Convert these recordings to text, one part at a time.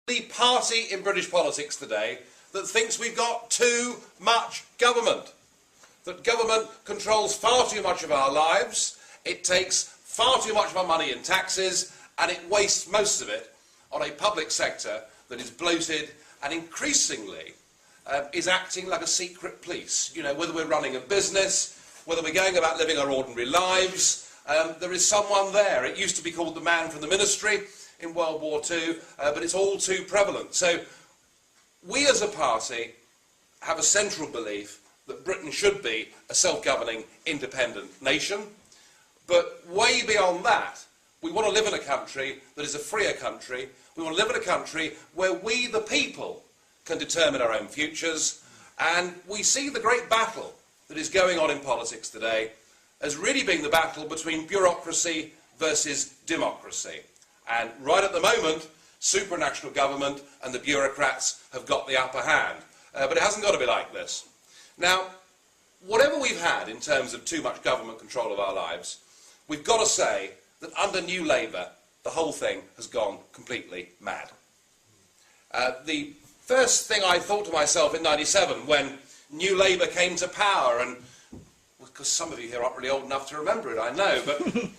the party in British politics today that thinks we've got too much government, that government controls far too much of our lives, it takes far too much of our money in taxes, and it wastes most of it on a public sector that is bloated and increasingly is acting like a secret police. You know, whether we're running a business, whether we're going about living our ordinary lives, there is someone there. It used to be called the man from the ministry in World War II, but it's all too prevalent. So we as a party have a central belief that Britain should be a self-governing, independent nation. But way beyond that, we want to live in a country that is a freer country. We want to live in a country where we, the people, can determine our own futures. And we see the great battle that is going on in politics today as really being the battle between bureaucracy versus democracy. And right at the moment, supranational government and the bureaucrats have got the upper hand. But it hasn't got to be like this. Now, whatever we've had in terms of too much government control of our lives, we've got to say that under New Labour, the whole thing has gone completely mad. The first thing I thought to myself in '97 when New Labour came to power, and because some of you here aren't really old enough to remember it, I know,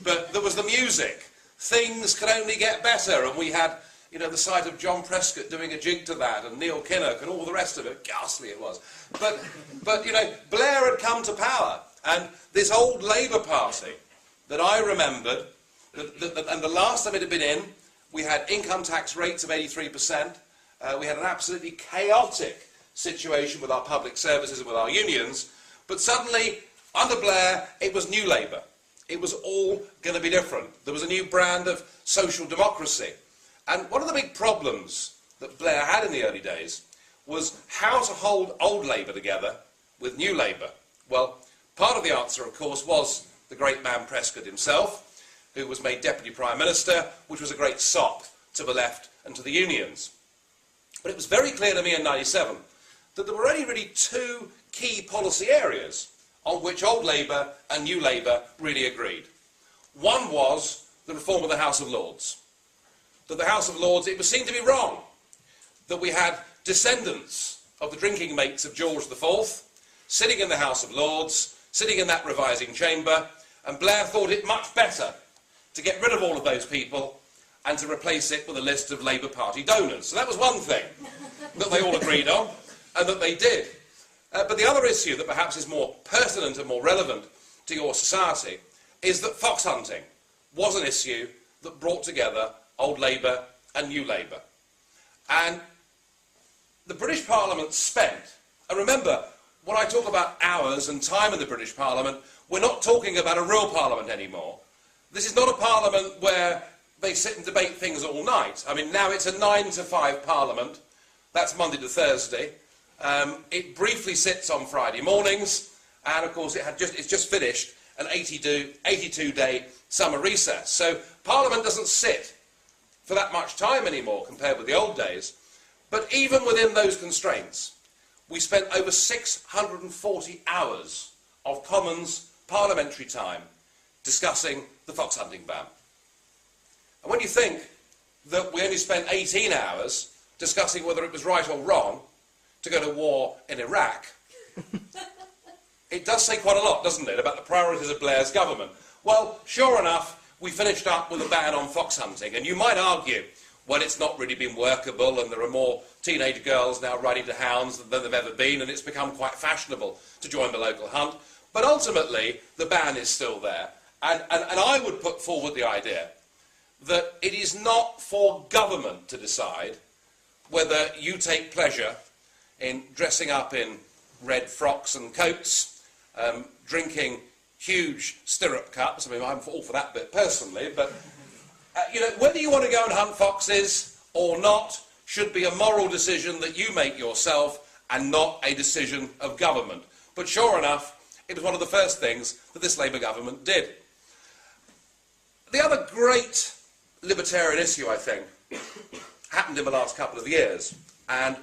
but there was the music. Things could only get better, and we had, you know, the sight of John Prescott doing a jig to that, and Neil Kinnock, and all the rest of it. Ghastly it was. But you know, Blair had come to power, and this old Labour Party that I remembered, and the last time it had been in, we had income tax rates of 83%. We had an absolutely chaotic situation with our public services and with our unions. But suddenly, under Blair, it was New Labour. It was all going to be different. There was a new brand of social democracy. And one of the big problems that Blair had in the early days was how to hold old Labour together with New Labour. Well, part of the answer, of course, was the great man Prescott himself, who was made Deputy Prime Minister, which was a great sop to the left and to the unions. But it was very clear to me in '97 that there were only really two key policy areas on which old Labour and New Labour really agreed. One was the reform of the House of Lords. That the House of Lords, it was seen to be wrong that we had descendants of the drinking mates of George IV sitting in the House of Lords, sitting in that revising chamber, and Blair thought it much better to get rid of all of those people and to replace it with a list of Labour Party donors. So that was one thing that they all agreed on, and that they did. But the other issue that perhaps is more pertinent and more relevant to your society is that fox hunting was an issue that brought together old Labour and New Labour. And the British Parliament spent, and remember, when I talk about hours and time in the British Parliament, we're not talking about a real Parliament anymore. This is not a Parliament where they sit and debate things all night. I mean, now it's a 9 to 5 Parliament. That's Monday to Thursday. It briefly sits on Friday mornings, and of course it's just finished an 82-day summer recess. So Parliament doesn't sit for that much time anymore compared with the old days. But even within those constraints, we spent over 640 hours of Commons parliamentary time discussing the fox hunting ban. And when you think that we only spent 18 hours discussing whether it was right or wrong to go to war in Iraq, it does say quite a lot, doesn't it, about the priorities of Blair's government. Well, sure enough, we finished up with a ban on fox hunting, and you might argue, well, it's not really been workable, and there are more teenage girls now riding to hounds than there have ever been, and it's become quite fashionable to join the local hunt. But ultimately, the ban is still there. And I would put forward the idea that it is not for government to decide whether you take pleasure in dressing up in red frocks and coats, drinking huge stirrup cups. I mean, I'm all for that bit personally, but you know, whether you want to go and hunt foxes or not should be a moral decision that you make yourself and not a decision of government. But sure enough, it was one of the first things that this Labour government did. The other great libertarian issue, I think, happened in the last couple of years. And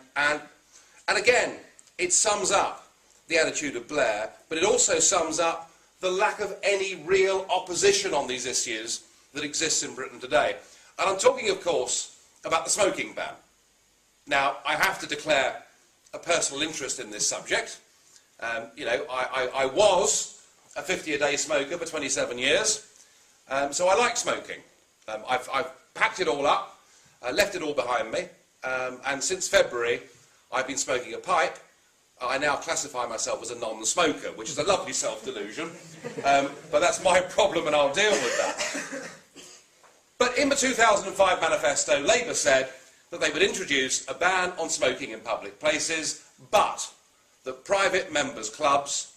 again, it sums up the attitude of Blair, but it also sums up the lack of any real opposition on these issues that exists in Britain today. And I'm talking, of course, about the smoking ban. Now, I have to declare a personal interest in this subject. You know, I was a 50-a-day smoker for 27 years, so I like smoking. I've packed it all up, left it all behind me, and since February I've been smoking a pipe. I now classify myself as a non-smoker, which is a lovely self-delusion, but that's my problem and I'll deal with that. But in the 2005 manifesto, Labour said that they would introduce a ban on smoking in public places, but that private members' clubs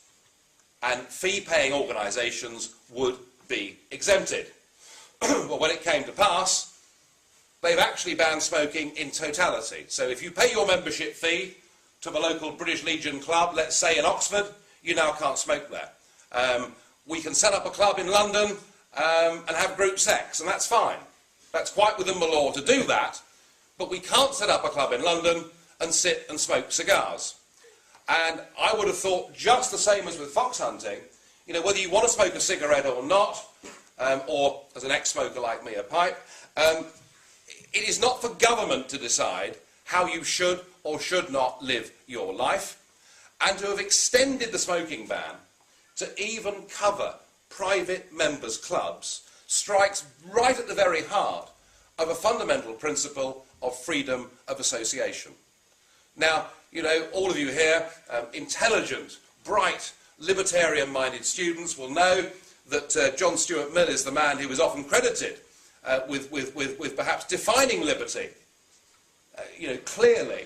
and fee-paying organisations would be exempted. Well, when it came to pass, they've actually banned smoking in totality. So if you pay your membership fee to the local British Legion club, let's say in Oxford, you now can't smoke there. We can set up a club in London and have group sex, and that's fine. That's quite within the law to do that, but we can't set up a club in London and sit and smoke cigars. And I would have thought just the same as with fox hunting, you know, whether you want to smoke a cigarette or not, or as an ex-smoker like me, a pipe, it is not for government to decide how you should or should not live your life, and to have extended the smoking ban to even cover private members' clubs strikes right at the very heart of a fundamental principle of freedom of association. Now, you know, all of you here, intelligent, bright, libertarian-minded students will know that John Stuart Mill is the man who is often credited with perhaps defining liberty, you know, clearly.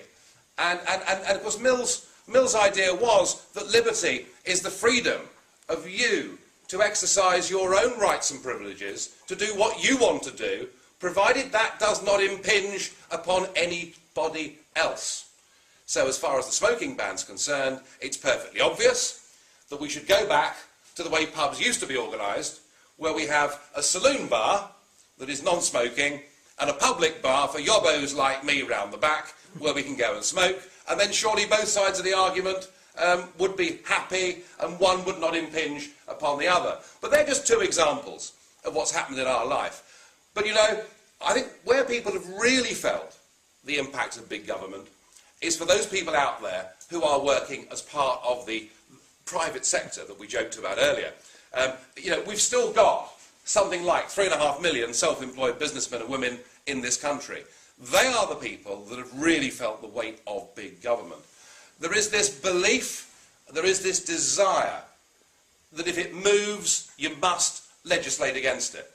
And of course, Mill's idea was that liberty is the freedom of you to exercise your own rights and privileges, to do what you want to do, provided that does not impinge upon anybody else. So as far as the smoking ban's concerned, it's perfectly obvious that we should go back to the way pubs used to be organised, where we have a saloon bar that is non-smoking and a public bar for yobbos like me round the back, where we can go and smoke, and then surely both sides of the argument would be happy and one would not impinge upon the other. But they're just two examples of what's happened in our life. But you know, I think where people have really felt the impact of big government is for those people out there who are working as part of the private sector that we joked about earlier. You know, we've still got something like 3.5 million self-employed businessmen and women in this country. They are the people that have really felt the weight of big government. There is this belief, there is this desire that if it moves, you must legislate against it.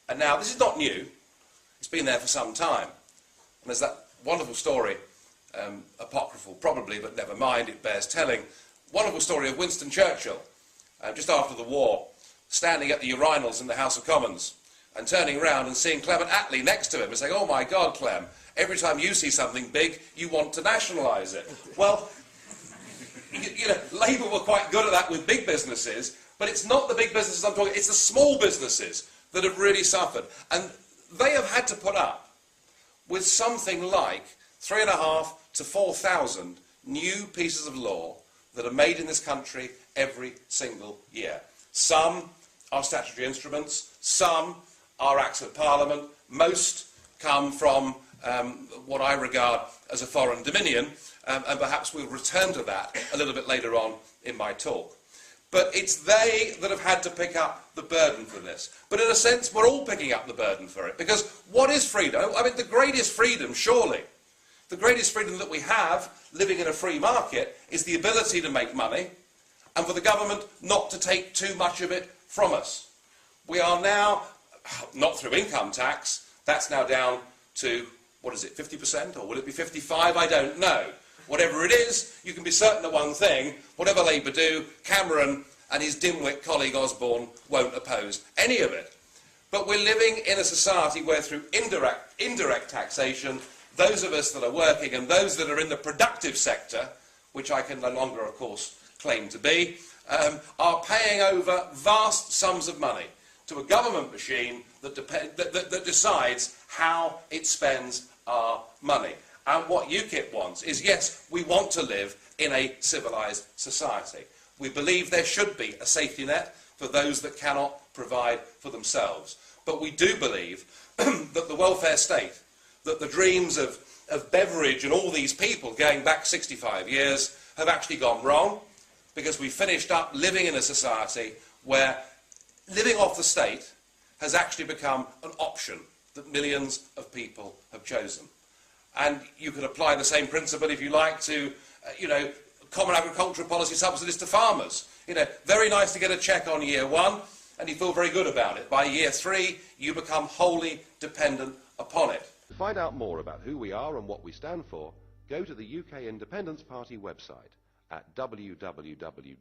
And now, this is not new. It's been there for some time. And there's that wonderful story, apocryphal probably, but never mind, it bears telling. Wonderful story of Winston Churchill, just after the war, standing at the urinals in the House of Commons and turning around and seeing Clement Attlee next to him and saying, "Oh my God, Clem, every time you see something big, you want to nationalise it." Well, you know, Labour were quite good at that with big businesses, but it's not the big businesses I'm talking, it's the small businesses that have really suffered. And they have had to put up with something like 3.5 to 4,000 new pieces of law that are made in this country every single year. Some are statutory instruments, some are acts of parliament, most come from what I regard as a foreign dominion, and perhaps we'll return to that a little bit later on in my talk. But it's they that have had to pick up the burden for this. But in a sense, we're all picking up the burden for it, because what is freedom? I mean, the greatest freedom, surely, the greatest freedom that we have living in a free market is the ability to make money and for the government not to take too much of it from us. We are now, not through income tax, that's now down to, what is it, 50%? Or will it be 55%? I don't know. Whatever it is, you can be certain of one thing: whatever Labour do, Cameron and his dimwit colleague Osborne won't oppose any of it. But we're living in a society where through indirect taxation, those of us that are working and those that are in the productive sector, which I can no longer, of course, claim to be, are paying over vast sums of money to a government machine that decides how it spends our money. And what UKIP wants is, yes, we want to live in a civilised society. We believe there should be a safety net for those that cannot provide for themselves. But we do believe that the welfare state, that the dreams of of Beveridge and all these people going back 65 years have actually gone wrong, because we finished up living in a society where living off the state has actually become an option that millions of people have chosen. And you can apply the same principle, if you like, to, common agricultural policy subsidies to farmers. Very nice to get a cheque on year one, and you feel very good about it. By year 3, you become wholly dependent upon it. To find out more about who we are and what we stand for, go to the UK Independence Party website at www.ukip.org.